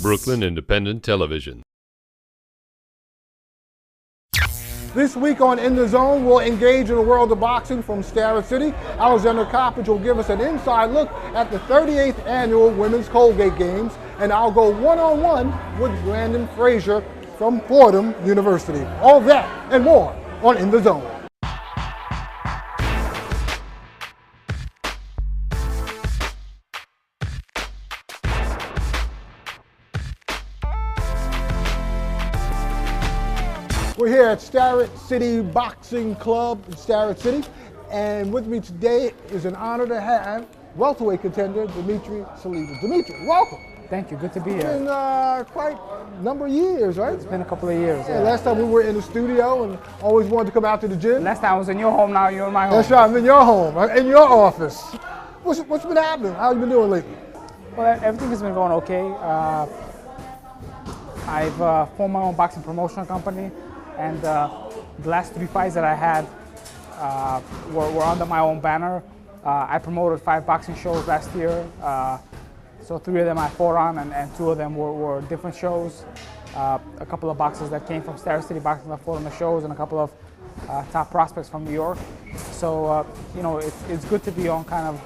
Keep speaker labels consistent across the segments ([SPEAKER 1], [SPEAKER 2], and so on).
[SPEAKER 1] Brooklyn Independent Television.
[SPEAKER 2] This week on In the Zone, we'll engage in the world of boxing from Starret City. Alexander Coppage will give us an inside look at the 38th annual Women's Colgate Games, and I'll go one-on-one with Branden Frazier from Fordham University. All that and more on In the Zone. We're here at Starret City Boxing Club in Starret City, and with me today is an honor to have welterweight contender Dimitri Saliba. Dimitri, welcome.
[SPEAKER 3] Thank you, good to be here.
[SPEAKER 2] It's been quite a number of years, right?
[SPEAKER 3] It's been a couple of years.
[SPEAKER 2] Yeah, last time we were in the studio and always wanted to come out to the gym.
[SPEAKER 3] Last time I was in your home, now you're in my home.
[SPEAKER 2] That's right, I'm in your home, in your office. What's been happening? How have you been doing lately?
[SPEAKER 3] Well, everything has been going okay. I've formed my own boxing promotional company, and the last 3 fights that I had were under my own banner. I promoted 5 boxing shows last year, so 3 of them I fought on, and 2 of them were different shows. A couple of boxers that came from Starret City Boxing Club fought on the shows, and a couple of top prospects from New York. So you know, it's good to be on, kind of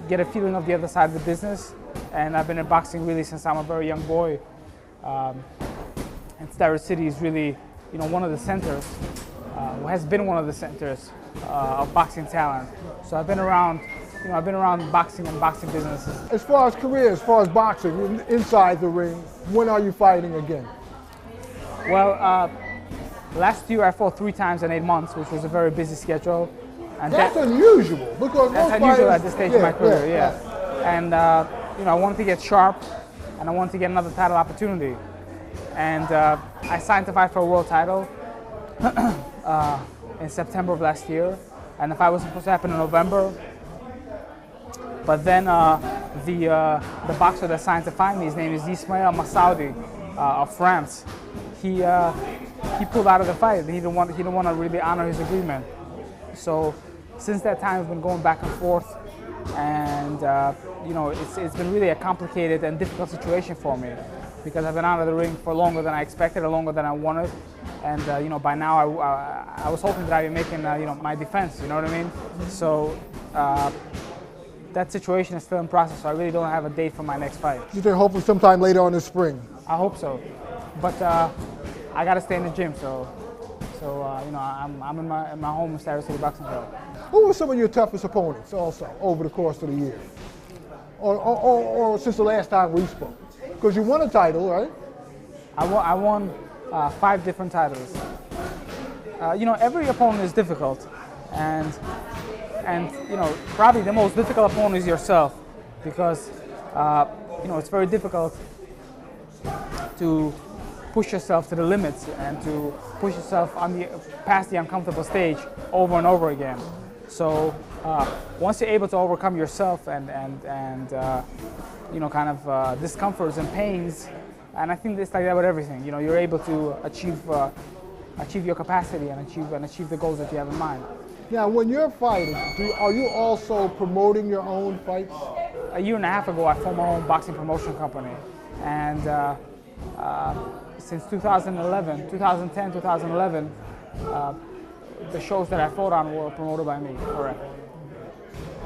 [SPEAKER 3] get a feeling of the other side of the business. And I've been in boxing really since I'm a very young boy. And Starret City is really, you know, one of the centers, has been one of the centers of boxing talent. So I've been around, you know, I've been around boxing and boxing businesses.
[SPEAKER 2] As far as career, as far as boxing, inside the ring, when are you fighting again?
[SPEAKER 3] Well, last year I fought 3 times in 8 months, which was a very busy schedule. And
[SPEAKER 2] that's unusual, because
[SPEAKER 3] that's
[SPEAKER 2] most
[SPEAKER 3] unusual
[SPEAKER 2] fighters,
[SPEAKER 3] at this stage of my career, yeah. And you know, I wanted to get sharp, and I wanted to get another title opportunity. And I signed to fight for a world title in September of last year, and the fight was supposed to happen in November. But then the boxer that signed to fight me, his name is Ismail Massaoudi of France. He pulled out of the fight. He didn't want to really honor his agreement. So since that time, we've been going back and forth, and you know, it's been really a complicated and difficult situation for me, because I've been out of the ring for longer than I expected, or longer than I wanted. And you know, by now I was hoping that I'd be making you know, my defense. You know what I mean? So that situation is still in process. So I really don't have a date for my next fight.
[SPEAKER 2] You think hopefully sometime later on this spring?
[SPEAKER 3] I hope so, but I got to stay in the gym. So you know, I'm in my home in Starret City Boxing Club.
[SPEAKER 2] Who were some of your toughest opponents also over the course of the year, or since the last time we spoke? Because you won a title, right?
[SPEAKER 3] I won 5 different titles. You know, every opponent is difficult, and you know, probably the most difficult opponent is yourself, because you know, it's very difficult to push yourself to the limits and to push yourself past the uncomfortable stage over and over again. So once you're able to overcome yourself and you know, kind of discomforts and pains, and I think it's like that with everything. You know, you're able to achieve your capacity and achieve the goals that you have in mind.
[SPEAKER 2] Now, when you're fighting, are you also promoting your own fights?
[SPEAKER 3] A year and a half ago, I formed my own boxing promotion company, and since 2010, 2011, the shows that I fought on were promoted by me. Correct.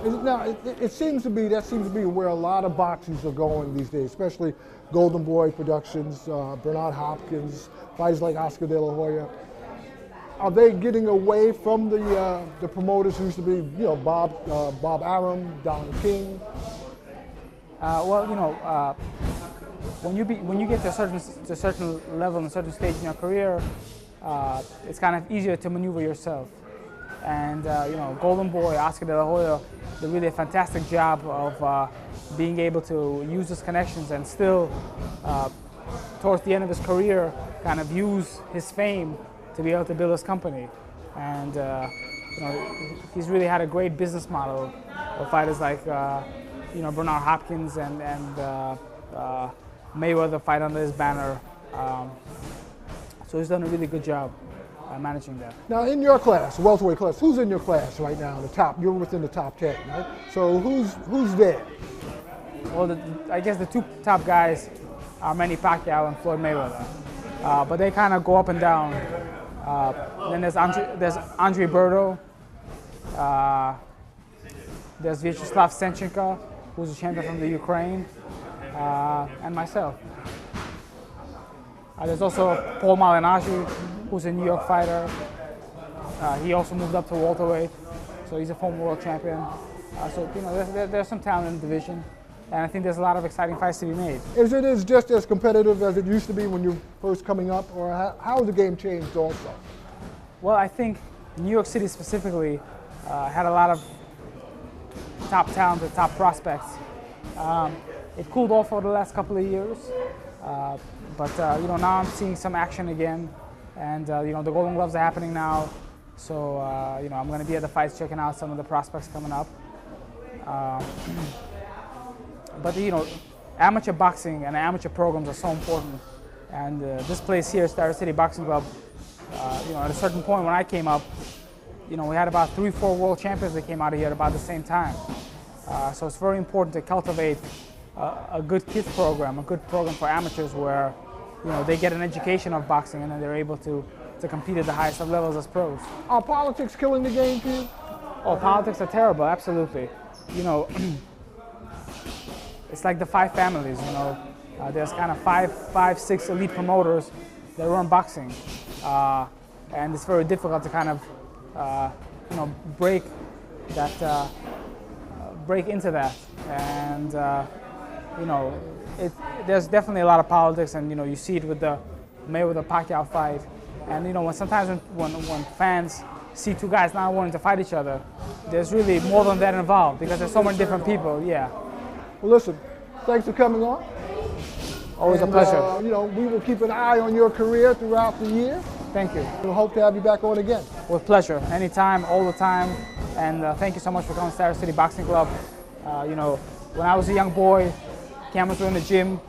[SPEAKER 2] Now, it seems to be where a lot of boxers are going these days, especially Golden Boy Productions, Bernard Hopkins, fighters like Oscar De La Hoya. Are they getting away from the promoters who used to be, you know, Bob Arum, Don King?
[SPEAKER 3] Well, you know, when you get to a certain level and a certain stage in your career, it's kind of easier to maneuver yourself. And you know, Golden Boy, Oscar De La Hoya, did really a fantastic job of being able to use his connections and still, towards the end of his career, kind of use his fame to be able to build his company. And you know, he's really had a great business model of fighters like you know, Bernard Hopkins and Mayweather fight under his banner. So he's done a really good job managing that.
[SPEAKER 2] Now, in your class, welterweight class, who's in your class right now? The top, you're within the top 10, right? So who's there?
[SPEAKER 3] Well, I guess the 2 top guys are Manny Pacquiao and Floyd Mayweather. But they kind of go up and down. Then there's Andre Berto. There's Vyacheslav Senchenko, who's a champion from the Ukraine, and myself. There's also Paul Malignaggi, who's a New York fighter. He also moved up to welterweight, so he's a former world champion. So you know, there's some talent in the division, and I think there's a lot of exciting fights to be made.
[SPEAKER 2] Is it just as competitive as it used to be when you were first coming up, or how has the game changed also?
[SPEAKER 3] Well, I think New York City specifically had a lot of top talent, top prospects. It cooled off over the last couple of years, but you know, now I'm seeing some action again, and you know, the Golden Gloves are happening now, so you know, I'm going to be at the fights checking out some of the prospects coming up. But you know, amateur boxing and amateur programs are so important, and this place here, Starret City Boxing Club, you know, at a certain point when I came up, you know, we had about 3-4 world champions that came out of here at about the same time. So it's very important to cultivate a good kids program, a good program for amateurs where, you know, they get an education of boxing and then they're able to compete at the highest of levels as pros.
[SPEAKER 2] Are politics killing the game for you?
[SPEAKER 3] Oh, politics are terrible, absolutely. You know, it's like the 5 families, you know. There's kind of five, 6 elite promoters that run boxing. And it's very difficult to kind of, you know, break into that. And, you know, there's definitely a lot of politics, and, you know, you see it with the Mayweather-Pacquiao fight. And, you know, sometimes when fans see 2 guys not wanting to fight each other, there's really more than that involved because there's so many different people, yeah.
[SPEAKER 2] Well, listen, thanks for coming on.
[SPEAKER 3] Always a pleasure.
[SPEAKER 2] You know, we will keep an eye on your career throughout the year.
[SPEAKER 3] Thank you.
[SPEAKER 2] We'll hope to have you back on again.
[SPEAKER 3] With pleasure, anytime, all the time. And thank you so much for coming to Starret City Boxing Club. You know, when I was a young boy, cameras were in the gym.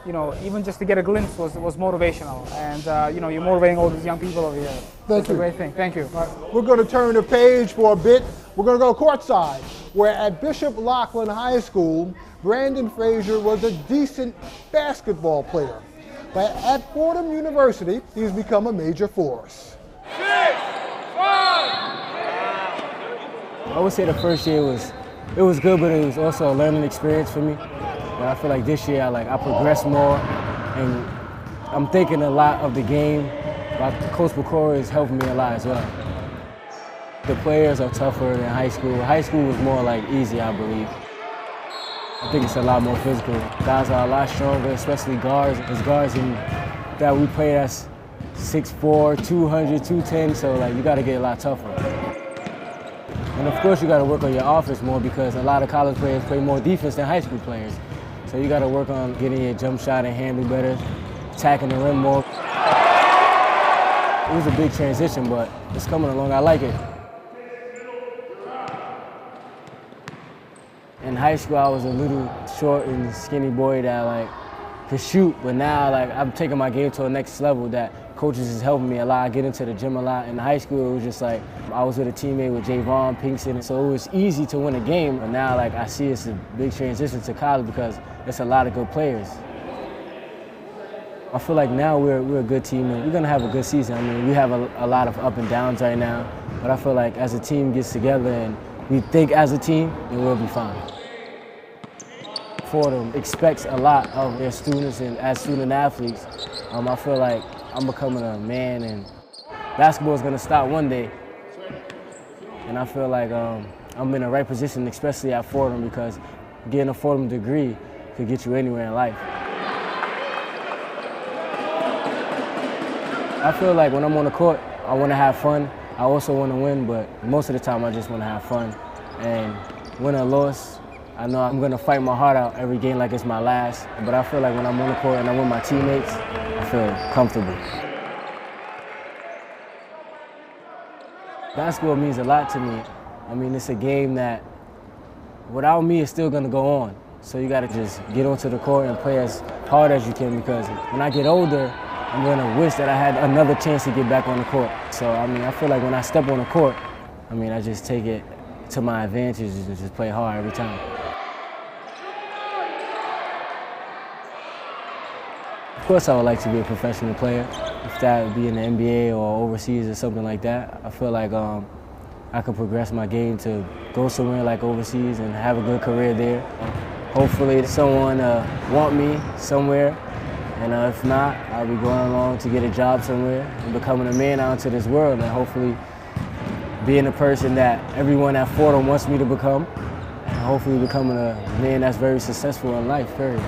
[SPEAKER 3] You know, even just to get a glimpse was motivational. And you know, you're motivating all these young people over here.
[SPEAKER 2] Thank you.
[SPEAKER 3] It's a great thing. Thank you.
[SPEAKER 2] All right, we're going to turn the page for a bit. We're going to go courtside, where at Bishop Loughlin High School, Branden Frazier was a decent basketball player. But at Fordham University, he's become a major force.
[SPEAKER 4] 6, 5.
[SPEAKER 5] I would say the first year was good, but it was also a learning experience for me. And I feel like this year I progressed more, and I'm thinking a lot of the game. Coach McCoy is helping me a lot as well. The players are tougher than high school. High school was more like easy, I believe. I think it's a lot more physical. Guys are a lot stronger, especially guards. There's guards that we play that's 6'4", 200, 210, so like you got to get a lot tougher. And of course you got to work on your offense more because a lot of college players play more defense than high school players. So you got to work on getting your jump shot and handling better, attacking the rim more. It was a big transition, but it's coming along. I like it. In high school, I was a little short and skinny boy that like could shoot, but now like I'm taking my game to the next level. That coaches is helping me a lot. I get into the gym a lot. In high school, it was just like I was with a teammate with Javon Pinkston, so it was easy to win a game. But now like I see it's a big transition to college because there's a lot of good players. I feel like now we're a good team and we're gonna have a good season. I mean, we have a lot of up and downs right now, but I feel like as a team gets together and we think as a team, then we'll be fine. Fordham expects a lot of their students, and as student athletes, I feel like I'm becoming a man, and basketball is gonna stop one day. And I feel like I'm in the right position, especially at Fordham, because getting a Fordham degree could get you anywhere in life. I feel like when I'm on the court, I want to have fun. I also want to win, but most of the time I just want to have fun. And win or loss, I know I'm going to fight my heart out every game like it's my last. But I feel like when I'm on the court and I'm with my teammates, I feel comfortable. Basketball means a lot to me. I mean, it's a game that without me, it's still going to go on. So you got to just get onto the court and play as hard as you can, because when I get older, I'm going to wish that I had another chance to get back on the court. So, I mean, I feel like when I step on the court, I mean, I just take it to my advantage and just play hard every time. Of course I would like to be a professional player, if that would be in the NBA or overseas or something like that. I feel like I could progress my game to go somewhere like overseas and have a good career there. Hopefully someone want me somewhere, and if not, I'll be going along to get a job somewhere and becoming a man out into this world, and hopefully being a person that everyone at Fordham wants me to become, and hopefully becoming a man that's very successful in life, period.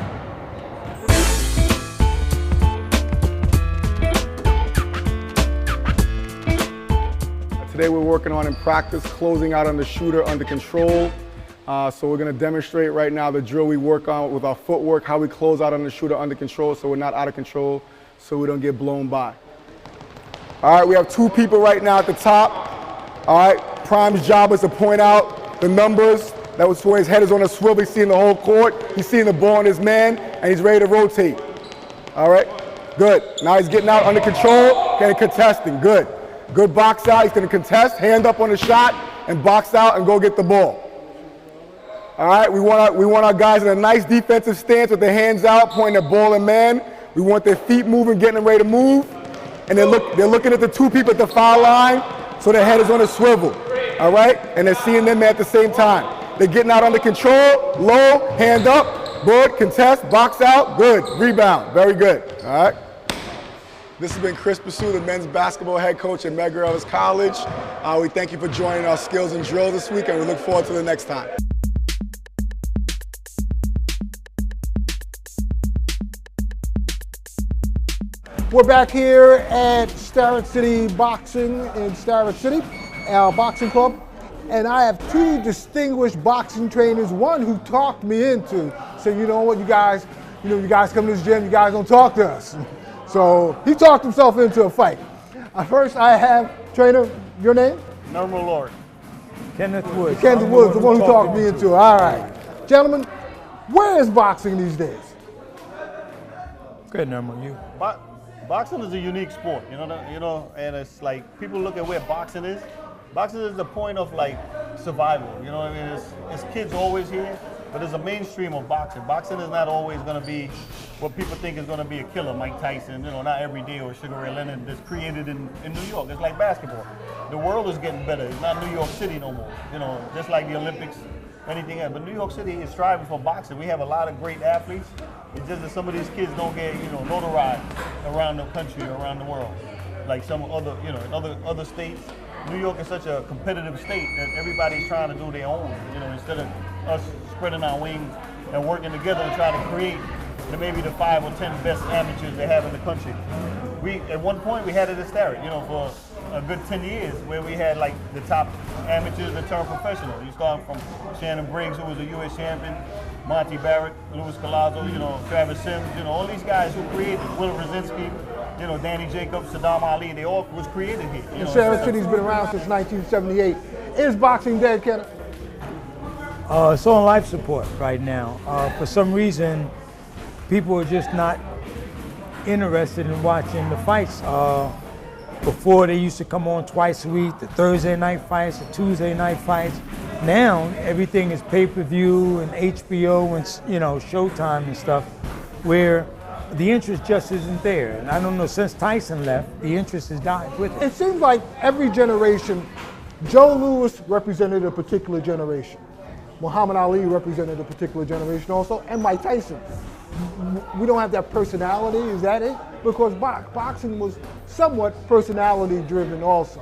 [SPEAKER 6] Today we're working on in practice, closing out on the shooter under control. So we're going to demonstrate right now the drill we work on with our footwork, how we close out on the shooter under control so we're not out of control, so we don't get blown by. All right, we have 2 people right now at the top. All right, Prime's job is to point out the numbers. That was where his head is on a swivel. He's seeing the whole court. He's seeing the ball on his man, and he's ready to rotate. All right, good. Now he's getting out under control, getting contesting, good. Good box out, he's going to contest, hand up on the shot, and box out and go get the ball. All right, we want our guys in a nice defensive stance with their hands out, pointing at ball and man. We want their feet moving, getting them ready to move. And they're looking at the 2 people at the foul line, so their head is on a swivel. All right, and they're seeing them at the same time. They're getting out under control, low, hand up, good, contest, box out, good, rebound, very good. All right. This has been Chris Pursuit, the men's basketball head coach at Medgar Evers College. We thank you for joining our skills and drill this week, and we look forward to the next time.
[SPEAKER 2] We're back here at Starret City Boxing in Starret City, our boxing club, and I have 2 distinguished boxing trainers. One who talked me into saying, you know what, you guys come to this gym, you guys don't talk to us. So he talked himself into a fight. First, I have trainer. Your name?
[SPEAKER 7] Nimral Lorick.
[SPEAKER 2] Kenneth Woods. Kenneth Woods, the one who talked me into it. All right, gentlemen, where is boxing these days?
[SPEAKER 7] Good, Nimral. You. Boxing is a unique sport, you know, and it's like people look at where boxing is. Boxing is the point of like survival, you know what I mean? It's kids always here, but there's a mainstream of boxing. Boxing is not always going to be what people think is going to be a killer, Mike Tyson, you know, not every day, or Sugar Ray Leonard that's created in New York. It's like basketball. The world is getting better. It's not New York City no more, you know, just like the Olympics, anything else. But New York City is striving for boxing. We have a lot of great athletes. It's just that some of these kids don't get, you know, notoriety around the country, around the world, like some other, you know, in other states. New York is such a competitive state that everybody's trying to do their own, you know, instead of us spreading our wings and working together and trying to create maybe the 5 or 10 best amateurs they have in the country. At one point we had it at Starret, you know, for a good 10 years, where we had like the top amateurs that turned professional. You start from Shannon Briggs, who was a U.S. champion, Monty Barrett, Louis Collazo, you know, Travis Sims, you know, all these guys who created, Will Brzezinski, you know, Danny Jacobs, Saddam Ali, they all was created here. You know,
[SPEAKER 2] Starret City's been around since 1978. Is boxing dead, Kenneth?
[SPEAKER 8] It's on life support right now. For some reason, people are just not interested in watching the fights. Before, they used to come on twice a week, the Thursday night fights, the Tuesday night fights. Now, everything is pay-per-view and HBO and, you know, Showtime and stuff, where the interest just isn't there. And I don't know, since Tyson left, the interest has died with it.
[SPEAKER 2] It seems like every generation, Joe Louis represented a particular generation. Muhammad Ali represented a particular generation also, and Mike Tyson. We don't have that personality, is that it? Because boxing was somewhat personality driven also.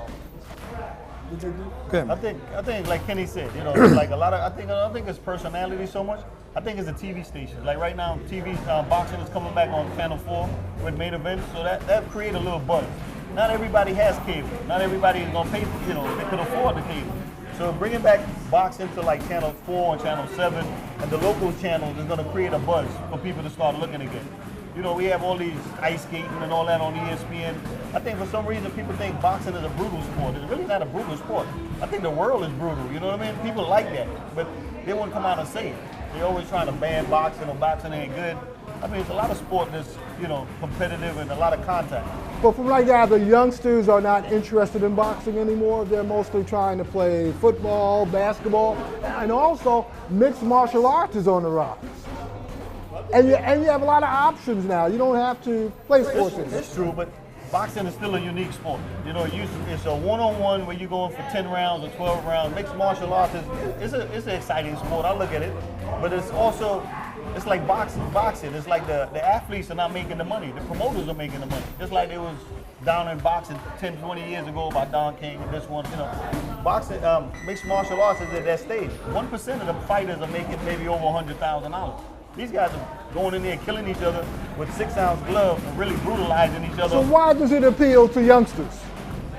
[SPEAKER 7] I think like Kenny said, you know, like a lot of, I don't think it's personality so much. I think it's a TV station. Like right now, boxing is coming back on Channel 4 with main events, so that create a little buzz. Not everybody has cable. Not everybody is gonna pay, you know, they could afford the cable. So bringing back boxing to like Channel 4 and Channel 7 and the local channels is gonna create a buzz for people to start looking again. You know, we have all these ice skating and all that on ESPN. I think for some reason people think boxing is a brutal sport. It's really not a brutal sport. I think the world is brutal, you know what I mean? People like that, but they won't come out and say it. They're always trying to ban boxing or boxing ain't good. I mean, it's a lot of sport that's, you know, competitive and a lot of contact.
[SPEAKER 2] But from what I gather, youngsters are not interested in boxing anymore. They're mostly trying to play football, basketball, and also mixed martial arts is on the rise. And you have a lot of options now. You don't have to play sports.
[SPEAKER 7] It's true, but boxing is still a unique sport. You know, it's a one-on-one where you're going for 10 rounds or 12 rounds. Mixed martial arts it's an exciting sport. I look at it, but it's also, it's like boxing. It's like the athletes are not making the money. The promoters are making the money. Just like it was down in boxing 10, 20 years ago by Don King and this one, you know. Boxing, mixed martial arts is at that stage. 1% of the fighters are making maybe over $100,000. These guys are going in there killing each other with 6-ounce gloves and really brutalizing each other.
[SPEAKER 2] So why does it appeal to youngsters?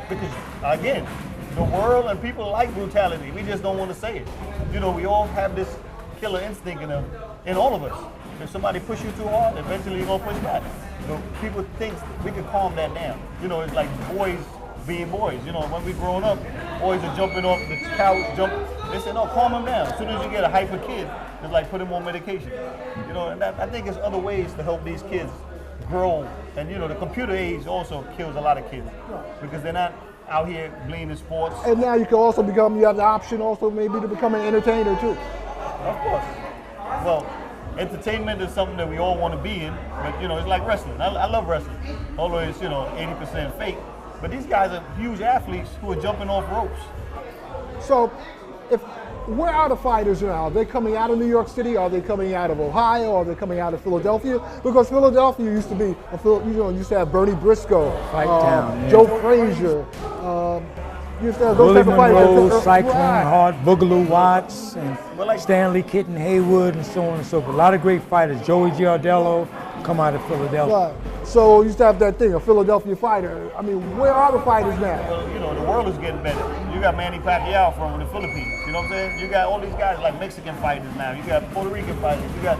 [SPEAKER 7] Because, again, the world and people like brutality. We just don't want to say it. You know, we all have this killer instinct in all of us. If somebody push you too hard, eventually you're going to push back. So people think we can calm that down. You know, it's like boys being boys. You know, when we growing up, boys are jumping off the couch, They say, no, calm them down. As soon as you get a hyper kid, it's like put him on medication. You know, and I think there's other ways to help these kids grow. And, you know, the computer age also kills a lot of kids because they're not out here playing in sports.
[SPEAKER 2] And now you can also you have the option also maybe to become an entertainer too.
[SPEAKER 7] Of course. Well, entertainment is something that we all want to be in, but, you know, it's like wrestling. I love wrestling, although it's, you know, 80% fake. But these guys are huge athletes who are jumping off ropes.
[SPEAKER 2] So, where are the fighters now? Are they coming out of New York City? Are they coming out of Ohio? Are they coming out of Philadelphia? Because Philadelphia used to be, used to have Bernie Briscoe, Joe Frazier. Used to have those type of
[SPEAKER 8] Monroe,
[SPEAKER 2] fighters.
[SPEAKER 8] Cyclone Hart, Boogaloo Watts, and Stanley Kitten Haywood, and so on and so forth. A lot of great fighters. Joey Giardello come out of Philadelphia.
[SPEAKER 2] Right. So you used to have that thing, a Philadelphia fighter. I mean, where are the fighters now?
[SPEAKER 7] Well, you know, the world is getting better. You got Manny Pacquiao from the Philippines. You know what I'm saying? You got all these guys like Mexican fighters now. You got Puerto Rican fighters. You got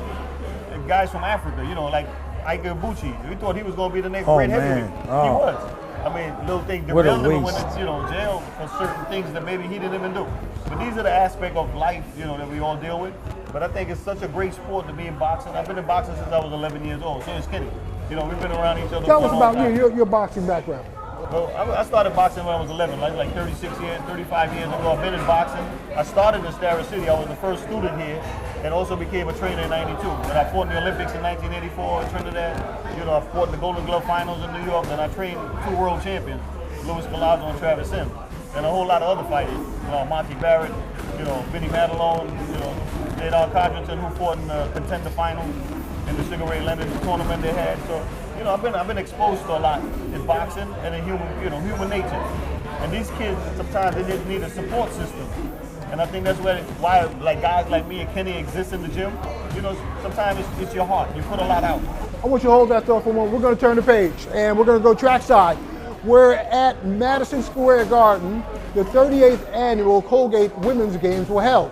[SPEAKER 7] guys from Africa. You know, like Ike Ibuchi. We thought he was going to be the next great heavyweight. He was. I mean, little things derailed him and went into, jail for certain things that maybe he didn't even do. But these are the aspects of life, that we all deal with. But I think it's such a great sport to be in boxing. I've been in boxing since I was 11 years old. So is Kenny. We've been around each other.
[SPEAKER 2] Tell us about your boxing background.
[SPEAKER 7] Well, I started boxing when I was 11, like 35 years ago. I've been in boxing. I started in Starret City. I was the first student here and also became a trainer in 92. And I fought in the Olympics in 1984 in Trinidad. I fought in the Golden Glove Finals in New York. Then I trained 2 world champions, Luis Collazo and Travis Sims. And a whole lot of other fighters. Monty Barrett, Vinny Madelone, Jadon Codrington, who fought in the contender final in the Sugar Ray Leonard tournament they had. So, I've been exposed to a lot in boxing and in human nature. And these kids, sometimes they just need a support system. And I think that's why like guys like me and Kenny exist in the gym. Sometimes it's your heart. You put a lot out.
[SPEAKER 2] I want you to hold that thought for a moment. We're going to turn the page and we're going to go trackside. We're at Madison Square Garden. The 38th annual Colgate Women's Games were held.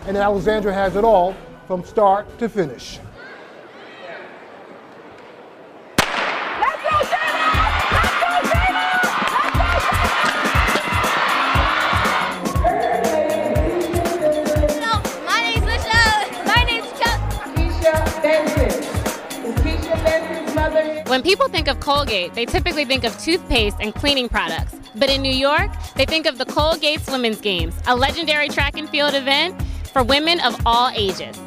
[SPEAKER 2] And Alexandra has it all from start to finish.
[SPEAKER 9] When people think of Colgate, they typically think of toothpaste and cleaning products. But in New York, they think of the Colgate's Women's Games, a legendary track and field event for women of all ages.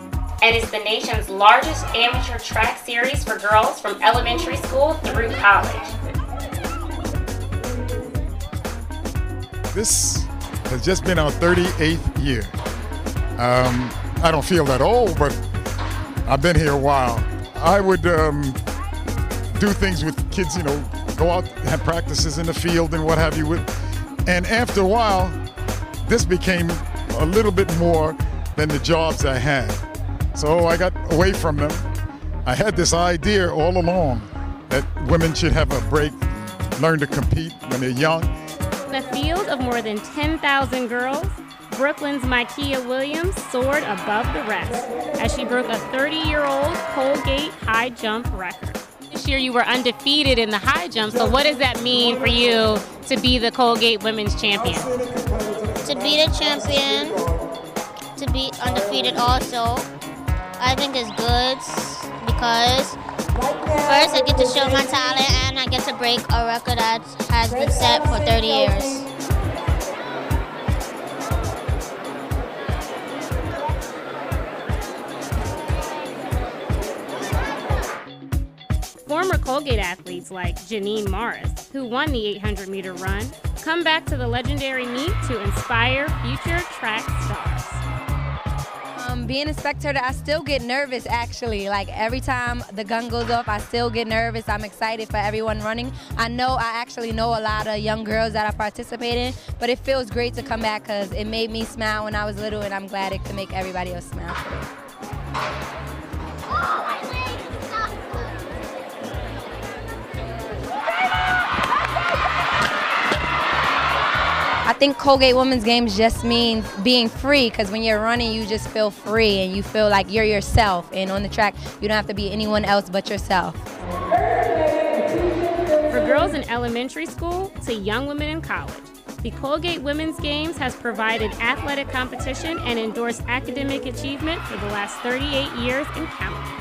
[SPEAKER 9] And it's the nation's largest amateur track series for girls from elementary school through college.
[SPEAKER 10] This has just been our 38th year. I don't feel that old, but I've been here a while. I would do things with kids, go out, have practices in the field and what have you. And after a while, this became a little bit more than the jobs I had. So I got away from them. I had this idea all along that women should have a break, learn to compete when they're young.
[SPEAKER 9] In a field of more than 10,000 girls, Brooklyn's Micaiah Williams soared above the rest as she broke a 30-year-old Colgate high jump record. This year you were undefeated in the high jump, so what does that mean for you to be the Colgate Women's Champion?
[SPEAKER 11] To be the champion, to be undefeated also, I think is good because first I get to show my talent and I get to break a record that has been set for 30 years.
[SPEAKER 9] Former Colgate athletes like Janine Morris, who won the 800-meter run, come back to the legendary meet to inspire future track stars.
[SPEAKER 12] Being a spectator, I still get nervous actually. Like every time the gun goes off, I still get nervous. I'm excited for everyone running. I actually know a lot of young girls that are participating, but it feels great to come back because it made me smile when I was little, and I'm glad it can make everybody else smile today. I think Colgate Women's Games just means being free, because when you're running, you just feel free and you feel like you're yourself. And on the track, you don't have to be anyone else but yourself.
[SPEAKER 9] For girls in elementary school to young women in college, the Colgate Women's Games has provided athletic competition and endorsed academic achievement for the last 38 years and counting.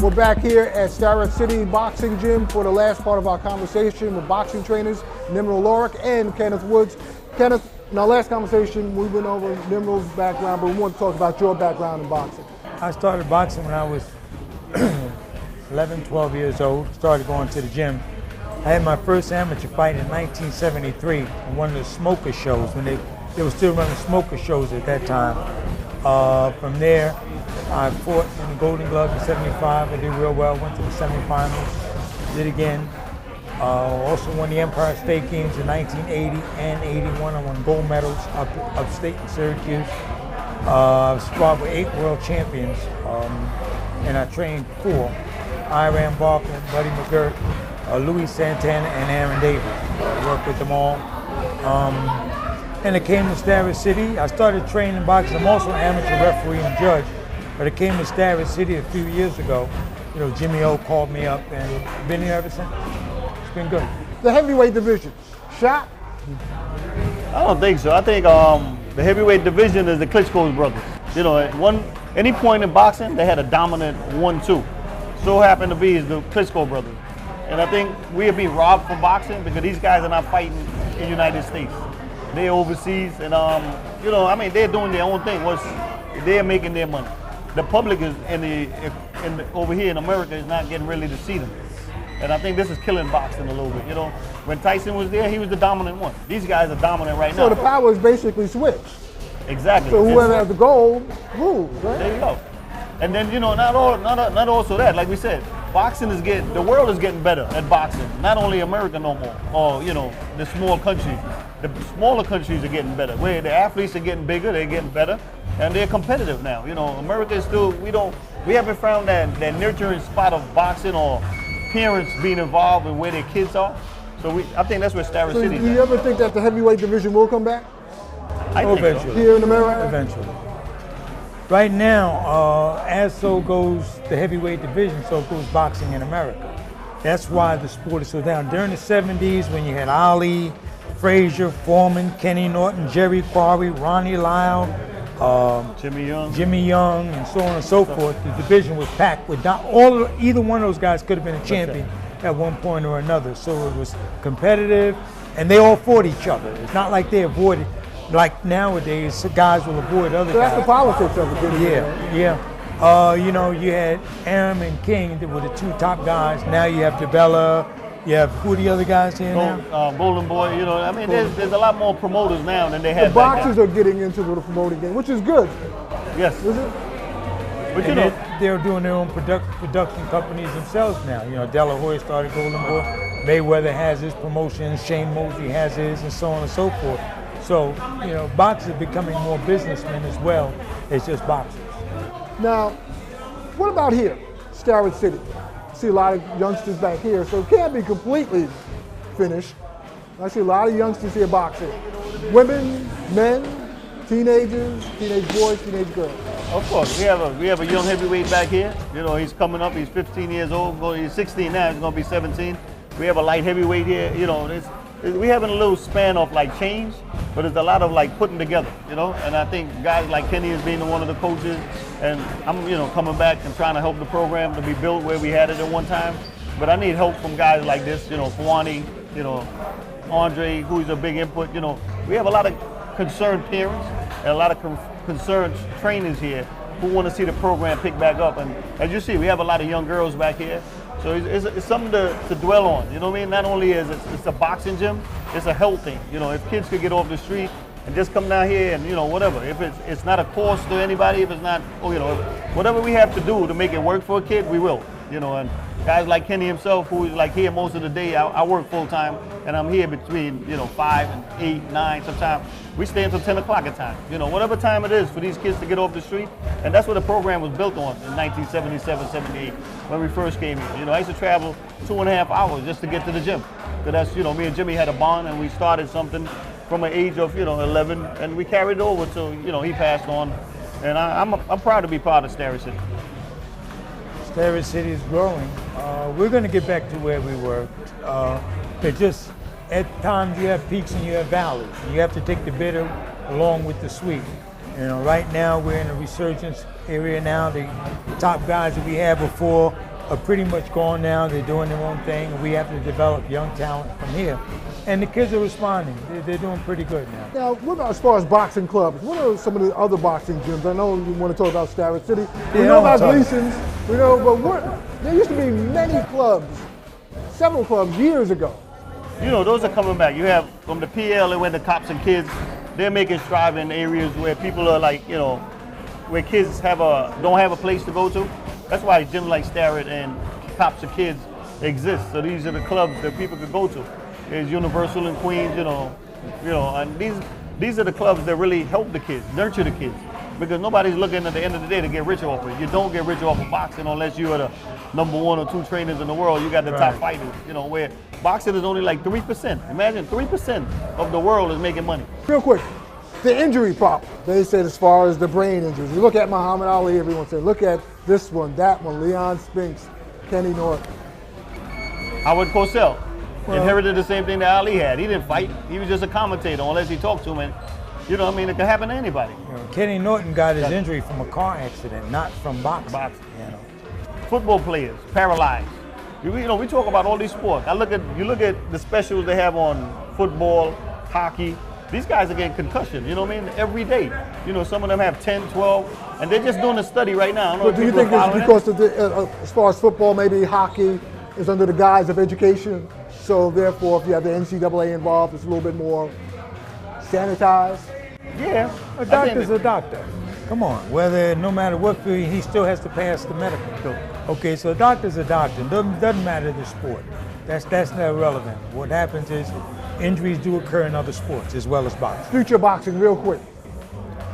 [SPEAKER 2] We're back here at Starret City Boxing Gym for the last part of our conversation with boxing trainers Nimral Lorick and Kenneth Woods. Kenneth, in our last conversation, we went over Nimral's background, but we want to talk about your background in boxing.
[SPEAKER 8] I started boxing when I was 11, 12 years old, started going to the gym. I had my first amateur fight in 1973 in one of the smoker shows, when they were still running smoker shows at that time. From there, I fought in the Golden Glove in 75. I did real well, went to the semifinals, did again. Also won the Empire State Games in 1980 and 81. I won gold medals upstate in Syracuse. I was sparred with 8 world champions, and I trained 4. Iran Barker, Buddy McGirt, Louis Santana, and Aaron Davis. I worked with them all. And I came to Starret City. I started training boxing. I'm also an amateur referee and judge, but I came to Starret City a few years ago. You know, Jimmy O called me up, and I've been here ever since. It's been good.
[SPEAKER 2] The heavyweight division, shot?
[SPEAKER 7] I don't think so. I think the heavyweight division is the Klitschko's brothers. You know, at any point in boxing, they had a dominant 1-2. So happened to be is the Klitschko brothers. And I think we are being robbed from boxing because these guys are not fighting in the United States. They're overseas, and you know, I mean, they're doing their own thing. They're making their money. The public is over here in America is not getting ready to see them. And I think this is killing boxing a little bit. You know, when Tyson was there, he was the dominant one. These guys are dominant right now.
[SPEAKER 2] So the power is basically switched.
[SPEAKER 7] Exactly.
[SPEAKER 2] So whoever has the gold rules, right?
[SPEAKER 7] There you go. And then, you know, not also that, like we said, the world is getting better at boxing. Not only America no more, or, you know, the small countries. The smaller countries are getting better. Where the athletes are getting bigger, they're getting better, and they're competitive now. You know, America is still, we haven't found that nurturing spot of boxing or parents being involved in where their kids are. So I think that's where Starret City is.
[SPEAKER 2] Do you ever think that the heavyweight division will come back?
[SPEAKER 7] I think
[SPEAKER 8] eventually.
[SPEAKER 7] So.
[SPEAKER 2] Here in America?
[SPEAKER 8] Eventually. Right now, as so goes the heavyweight division, so goes boxing in America. That's why the sport is so down. During the 70s, when you had Ali, Frazier, Foreman, Kenny Norton, Jerry Quarry, Ronnie Lyle, Jimmy Young, and so on and so forth, the division was packed with either one of those guys could have been a champion at one point or another. So it was competitive, and they all fought each other. It's not like they avoided. Like nowadays, guys will avoid other guys.
[SPEAKER 2] So that's the politics of it.
[SPEAKER 8] Yeah. You know, you had Aram and King that were the 2 top guys. Now you have DeBella. You have, who are the other guys here now?
[SPEAKER 7] Golden Boy. You know, I mean, there's a lot more promoters now than they had.
[SPEAKER 2] The boxers are getting into the promoting game, which is good.
[SPEAKER 7] Yes.
[SPEAKER 2] Is it?
[SPEAKER 8] But you know, they're doing their own production companies themselves now. You know, De La Hoya started Golden Boy. Mayweather has his promotions. Shane Mosley has his, and so on and so forth. So, you know, boxers are becoming more businessmen as well as just boxers.
[SPEAKER 2] Now, what about here, Starret City? I see a lot of youngsters back here, so it can't be completely finished. I see a lot of youngsters here boxing. Women, men, teenagers, teenage boys, teenage girls.
[SPEAKER 7] Of course, we have a young heavyweight back here. You know, he's coming up, he's 15 years old, he's 16 now, he's gonna be 17. We have a light heavyweight here, you know, we having a little span of like change, but there's a lot of like putting together, you know. And I think guys like Kenny is being one of the coaches, and I'm, you know, coming back and trying to help the program to be built where we had it at one time. But I need help from guys like this, you know, Fawani, you know, Andre, who's a big input. You know, we have a lot of concerned parents and a lot of concerned trainers here who want to see the program pick back up. And as you see, we have a lot of young girls back here. So it's something to dwell on. You know what I mean? Not only is it's a boxing gym, it's a health thing. You know, if kids could get off the street and just come down here and, you know, whatever. If it's not a cost to anybody, if it's not, you know, whatever we have to do to make it work for a kid, we will. You know, and guys like Kenny himself, who's like here most of the day, I work full time, and I'm here between, you know, 5 and 8, 9 sometimes. We stay until 10 o'clock at times. You know, whatever time it is for these kids to get off the street. And that's what the program was built on in 1977, 78, when we first came here. You know, I used to travel 2.5 hours just to get to the gym. So that's, you know, me and Jimmy had a bond, and we started something from an age of, you know, 11, and we carried it over till, you know, he passed on. And I'm proud to be part of Starret City.
[SPEAKER 8] Starret City is growing. We're going to get back to where we were. But just at times you have peaks and you have valleys. And you have to take the bitter along with the sweet. You know, right now we're in a resurgence area now. The top guys that we had before are pretty much gone now. They're doing their own thing. And we have to develop young talent from here. And the kids are responding. They're doing pretty good now.
[SPEAKER 2] Now, what about as far as boxing clubs? What are some of the other boxing gyms? I know you want to talk about Starret City. We know about Gleason's. We know, but there used to be many clubs, several clubs years ago.
[SPEAKER 7] You know, those are coming back. You have from the PL and when the cops and kids, they're making strides in areas where people are like, you know, where kids don't have a place to go to. That's why gyms like Starret and cops and kids exist. So these are the clubs that people could go to. There's Universal in Queens, you know, and these are the clubs that really help the kids, nurture the kids. Because nobody's looking at the end of the day to get rich off it. You don't get rich off of boxing unless you are the number 1 or 2 trainers in the world. You got the top fighters, you know, where boxing is only like 3%. Imagine 3% of the world is making money.
[SPEAKER 2] Real quick, the injury problem. They said as far as the brain injuries. You look at Muhammad Ali, everyone said, look at this one, that one, Leon Spinks, Kenny Norton.
[SPEAKER 7] Howard Cosell inherited the same thing that Ali had. He didn't fight. He was just a commentator unless he talked to him. And, you know what I mean? It can happen to anybody.
[SPEAKER 8] You know, Kenny Norton got his injury from a car accident, not from boxing. You know.
[SPEAKER 7] Football players, paralyzed. You know, we talk about all these sports. You look at the specials they have on football, hockey. These guys are getting concussion, you know what I mean? Every day. You know, some of them have 10, 12, and they're just doing a study right now. I don't know
[SPEAKER 2] but do you think it's because of as far as football, maybe hockey is under the guise of education? So therefore, if you have the NCAA involved, it's a little bit more sanitized?
[SPEAKER 7] Yeah.
[SPEAKER 8] A doctor's a doctor. Come on. No matter what field, he still has to pass the medical. Okay, so a doctor's a doctor. Doesn't matter the sport. That's not relevant. What happens is injuries do occur in other sports as well as boxing.
[SPEAKER 2] Future boxing, real quick.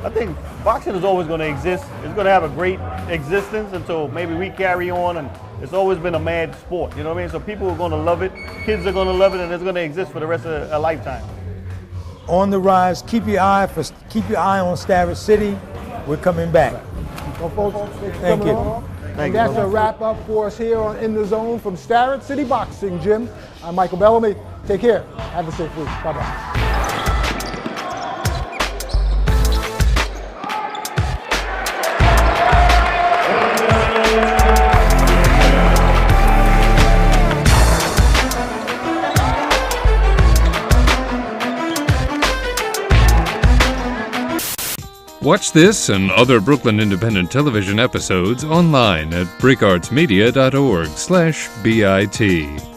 [SPEAKER 7] I think boxing is always going to exist. It's going to have a great existence until maybe we carry on, and it's always been a mad sport, you know what I mean? So people are going to love it, kids are going to love it, and it's going to exist for the rest of a lifetime.
[SPEAKER 8] On the rise, keep your eye on Starret City. We're coming back.
[SPEAKER 2] Well, folks,
[SPEAKER 8] thank you.
[SPEAKER 2] And that's a wrap up for us here on In the Zone from Starret City Boxing Gym. I'm Michael Bellamy. Take care. Have a safe week. Bye-bye.
[SPEAKER 1] Watch this and other Brooklyn Independent Television episodes online at brickartsmedia.org/BIT.